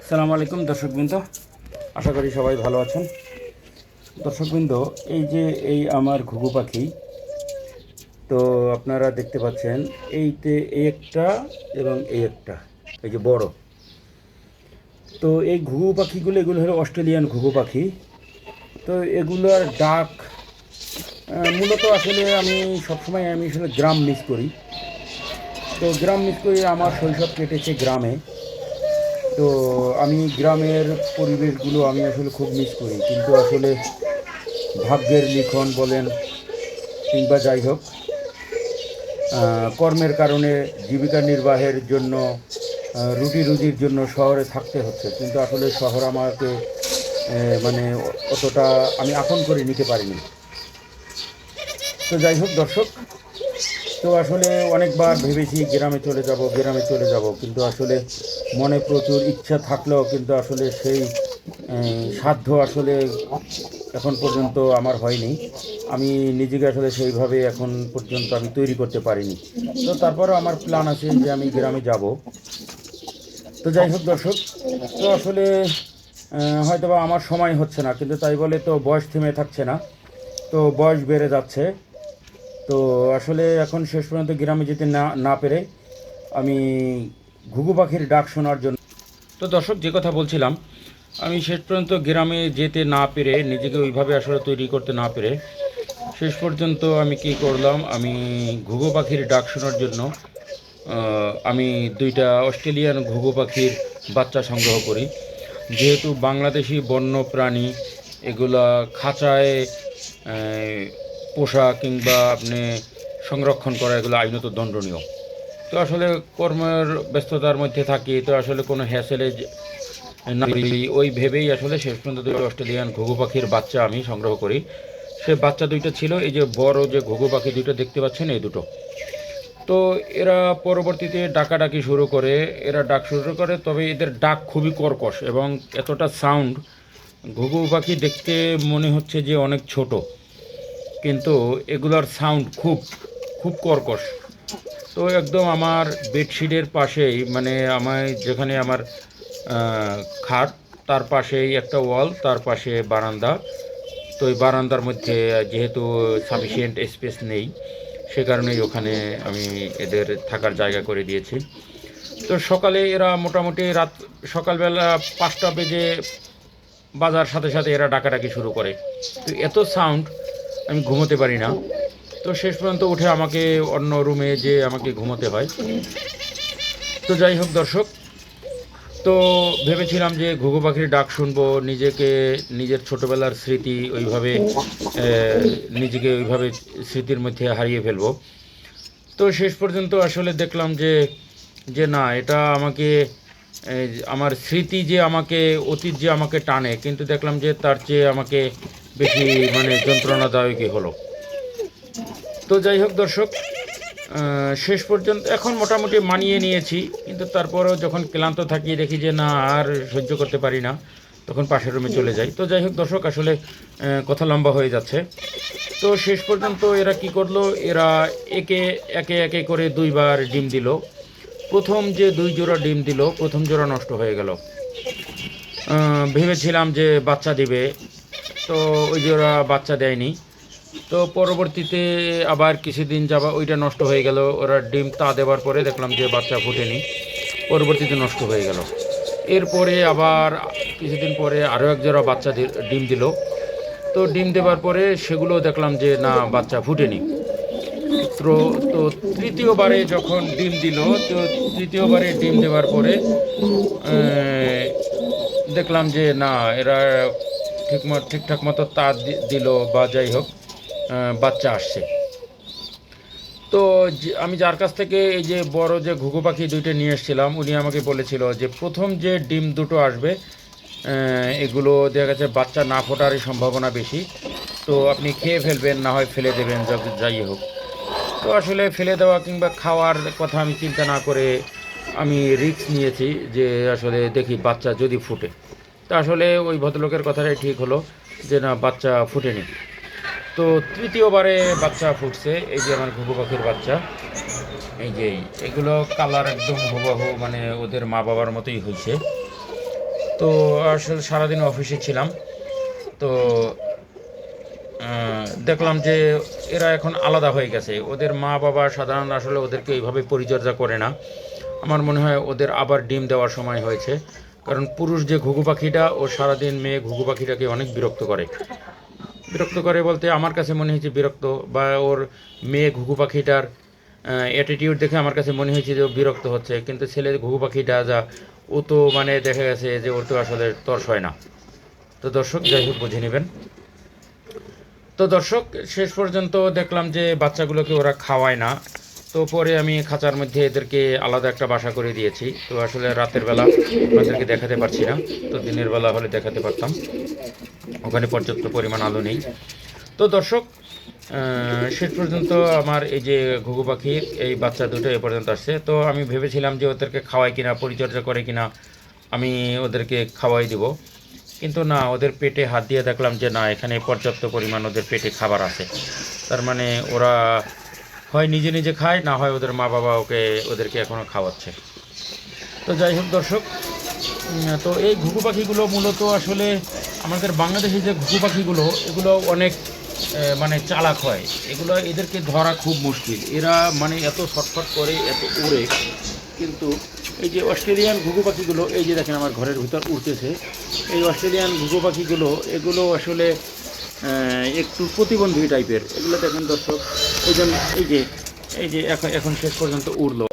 আসসালামু আলাইকুম দর্শকবৃন্দ, আশা করি সবাই ভালো আছেন। দর্শকবৃন্দ, এই আমার ঘুঘু পাখি তো আপনারা দেখতে পাচ্ছেন, এই একটা এবং এই একটা, এই যে বড়। তো এই ঘুঘু পাখিগুলো, এগুলো হলো অস্ট্রেলিয়ান ঘুঘু পাখি। তো এগুলোর ডাক মূলত আসলে আমি সবসময় আসলে গ্রাম মিস করি। তো গ্রাম মিস করি, আমার শৈশব কেটেছে গ্রামে। তো আমি গ্রামের পরিবেশগুলো আমি আসলে খুব মিস করি, কিন্তু আসলে ভাগ্যের লিখন বলেন কিংবা যাই হোক, কর্মের কারণে জীবিকা নির্বাহের জন্য, রুটি রুজির জন্য শহরে থাকতে হচ্ছে। কিন্তু আসলে শহর আমাকে মানে অতটা আমি আপন করে নিতে পারিনি। তো যাই হোক দর্শক, তো আসলে অনেকবার ভেবেছি গ্রামে চলে যাব, গ্রামে চলে যাব, কিন্তু আসলে মনে প্রচুর ইচ্ছা থাকলেও কিন্তু আসলে সেই সাধ্য আসলে এখন পর্যন্ত আমার হয়নি। আমি নিজেকে আসলে সেইভাবে এখন পর্যন্ত আমি তৈরি করতে পারিনি। তো তারপরও আমার প্ল্যান আছে যে আমি গ্রামে যাব। তো যাই হোক দর্শক, তো আসলে হয়তোবা আমার সময় হচ্ছে না, কিন্তু তাই বলে তো বয়স থেমে থাকছে না, তো বয়স বেড়ে যাচ্ছে। তো আসলে এখন শেষ পর্যন্ত গ্রামে যেতে না না পেরে আমি ঘুঘু পাখির ডাক শোনার জন্য, তো দর্শক যে কথা বলছিলাম, আমি শেষ পর্যন্ত গ্রামে যেতে না পেরে, নিজেকে ওইভাবে আসলে তৈরি করতে না পেরে, শেষ পর্যন্ত আমি কি করলাম, আমি ঘুঘু পাখির ডাক শোনার জন্য আমি দুইটা অস্ট্রেলিয়ান ঘুঘু পাখির বাচ্চা সংগ্রহ করি। যেহেতু বাংলাদেশি বন্য প্রাণী এগুলা খাঁচায় পোষা কিংবা আপনি সংরক্ষণ করা, এগুলো আইনত দণ্ডনীয়। তো আসলে কর্মের ব্যস্ততার মধ্যে থাকি, তো আসলে কোনো হ্যাসেলে না ওই ভেবেই আসলে শেষ পর্যন্ত দুটো অস্ট্রেলিয়ান ঘুঘু পাখির বাচ্চা আমি সংগ্রহ করি। সে বাচ্চা দুইটা ছিল, এই যে বড় যে ঘুঘু পাখি দুটো দেখতে পাচ্ছেন, এই দুটো। তো এরা পরবর্তীতে ডাকাডাকি শুরু করে, এরা ডাক শুরু করে, তবে এদের ডাক খুবই কর্কশ এবং এতটা সাউন্ড। ঘুঘু পাখি দেখতে মনে হচ্ছে যে অনেক ছোট, কিন্তু এগুলার সাউন্ড খুব খুব কর্কশ। তো একদম আমার বেডশিটের পাশেই, মানে আমার যেখানে আমার খাট, তার পাশেই একটা ওয়াল, তার পাশে বারান্দা। তো এই বারান্দার মধ্যে যেহেতু সাফিসিয়েন্ট স্পেস নেই, সে কারণেই ওখানে আমি এদের থাকার জায়গা করে দিয়েছি। তো সকালে এরা মোটামুটি সকালবেলা 5টা বেজে বাজার সাথে সাথে এরা ডাকাডাকি শুরু করে। তো এত সাউন্ড, আমি ঘুমোতে পারি না। তো শেষ পর্যন্ত উঠে আমাকে অন্য রুমে যে আমাকে ঘুমোতে হয়। তো যাই হোক দর্শক, তো ভেবেছিলাম যে ঘুঘু পাখির ডাক শুনবো, নিজেকে, নিজের ছোটোবেলার স্মৃতি ওইভাবে নিজেকে ওইভাবে স্মৃতির মধ্যে হারিয়ে ফেলবো। তো শেষ পর্যন্ত আসলে দেখলাম যে যে না, এটা আমাকে আমার স্মৃতি যে আমাকে, অতীত যে আমাকে টানে, কিন্তু দেখলাম যে তার চেয়ে আমাকে বেশি মানে যন্ত্রণাদায়কই হলো। তো যাই হোক দর্শক, শেষ পর্যন্ত এখন মোটামুটি মানিয়ে নিয়েছি, কিন্তু তারপরেও যখন ক্লান্ত থাকি, দেখি যে না আর সহ্য করতে পারি না, তখন পাশের রুমে চলে যাই। তো যাই হোক দর্শক, আসলে কথা লম্বা হয়ে যাচ্ছে। তো শেষ পর্যন্ত এরা কি করলো, এরা একে একে একে করে 2বার ডিম দিল। প্রথম যে 2 জোড়া ডিম দিল, প্রথম জোড়া নষ্ট হয়ে গেল। ভেবেছিলাম যে বাচ্চা দিবে, তো ওই জোড়া বাচ্চা দেয়নি। তো পরবর্তীতে আবার কিছুদিন যাবা ওইটা নষ্ট হয়ে গেল। ওরা ডিম তা দেওয়ার পরে দেখলাম যে বাচ্চা ফুটেনি, পরবর্তীতে নষ্ট হয়ে গেল। এরপরে আবার কিছুদিন পরে আরও এক জোড়া বাচ্চা ডিম দিল। তো ডিম দেওয়ার পরে সেগুলো দেখলাম যে না, বাচ্চা ফুটেনি। তো তো তৃতীয়বারে যখন ডিম দিল, তো তৃতীয়বারে ডিম দেওয়ার পরে দেখলাম যে না, এরা ঠিকঠাক মতো তা দিল বা যাই হোক, বাচ্চা আসছে। তো আমি যার কাছ থেকে এই যে বড় যে ঘুঘু পাখি দুইটা নিয়ে এসেছিলাম, উনি আমাকে বলেছিল যে প্রথম যে ডিম দুটো আসবে, এগুলো দেখা গেছে বাচ্চা না ফোটারই সম্ভাবনা বেশি। তো আপনি খেয়ে ফেলবেন, না হয় ফেলে দেবেন, যাই হোক। তো আসলে ফেলে দেওয়া কিংবা খাওয়ার কথা আমি চিন্তা না করে আমি রিস্ক নিয়েছি যে আসলে দেখি বাচ্চা যদি ফুটে। তা আসলে ওই ভদ্রলোকের কথাটাই ঠিক হলো যে না, বাচ্চা ফুটেনি। তো তৃতীয়বারে বাচ্চা ফুটছে, এই যে আমার ঘুঘু পাখির বাচ্চা। এগুলো কালার একদম হুবহু, মানে ওদের মা বাবার মতোই হয়েছে। তো আসলে সারাদিন অফিসে ছিলাম। তো দেখলাম যে এরা এখন আলাদা হয়ে গেছে। ওদের মা বাবা সাধারণ আসলে ওদেরকে এইভাবে পরিচর্যা করে না। আমার মনে হয় ওদের আবার ডিম দেওয়ার সময় হয়েছে। কারণ পুরুষ যে ঘুঘু পাখিটা, ও সারাদিন মেয়ে ঘুঘু পাখিটাকে অনেক বিরক্ত করে। বিরক্ত করে বলতে আমার কাছে মনে হয়েছে বিরক্ত, বা ওর মেয়ে ঘুঘু পাখিটার অ্যাটিটিউড দেখে আমার কাছে মনে হয়েছে যে ও বিরক্ত হচ্ছে। কিন্তু ছেলে ঘুঘু পাখিটা যা, ও তো মানে দেখা গেছে যে ওর তো আসলে তর্স হয় না। তো দর্শক যাই হোক বুঝে নেবেন। তো দর্শক শেষ পর্যন্ত দেখলাম যে বাচ্চাগুলোকে ওরা খাওয়ায় না। তো পরে আমি খাঁচার মধ্যে এদেরকে আলাদা একটা বাসা করে দিয়েছি। তো আসলে রাতের বেলা আপনাদেরকে দেখাতে পারছি না, তো দিনের বেলা হলে দেখাতে পারতাম। ওখানে পর্যাপ্ত পরিমাণ আলো নেই। তো দর্শক শেষ পর্যন্ত আমার এই যে ঘুঘু পাখির এই বাচ্চা দুটো এ পর্যন্ত আসছে। তো আমি ভেবেছিলাম যে ওদেরকে খাওয়াই কিনা, পরিচর্যা করে কিনা আমি ওদেরকে খাওয়াই দিব। কিন্তু না, ওদের পেটে হাত দিয়ে দেখলাম যে না, এখানে পর্যাপ্ত পরিমাণ ওদের পেটে খাবার আছে। তার মানে ওরা হয় নিজে নিজে খায়, না হয় ওদের মা বাবা ওদেরকে এখনও খাওয়াচ্ছে। তো যাই হোক দর্শক, তো এই ঘুঘু পাখিগুলো মূলত আসলে আমাদের বাংলাদেশে যে ঘুঘু পাখিগুলো, এগুলো অনেক মানে চালাক হয়। এদেরকে ধরা খুব মুশকিল। এরা মানে এত ছটফট করে, এত উড়ে। কিন্তু এই যে অস্ট্রেলিয়ান ঘুঘু পাখিগুলো, এই যে দেখেন আমার ঘরের ভিতর উড়তেছে, এই অস্ট্রেলিয়ান ঘুঘু পাখিগুলো এগুলো আসলে একটু প্রতিবন্ধী টাইপের। এগুলো দেখেন দর্শক, এই জন্য এই যে এখন শেষ পর্যন্ত উড়লো।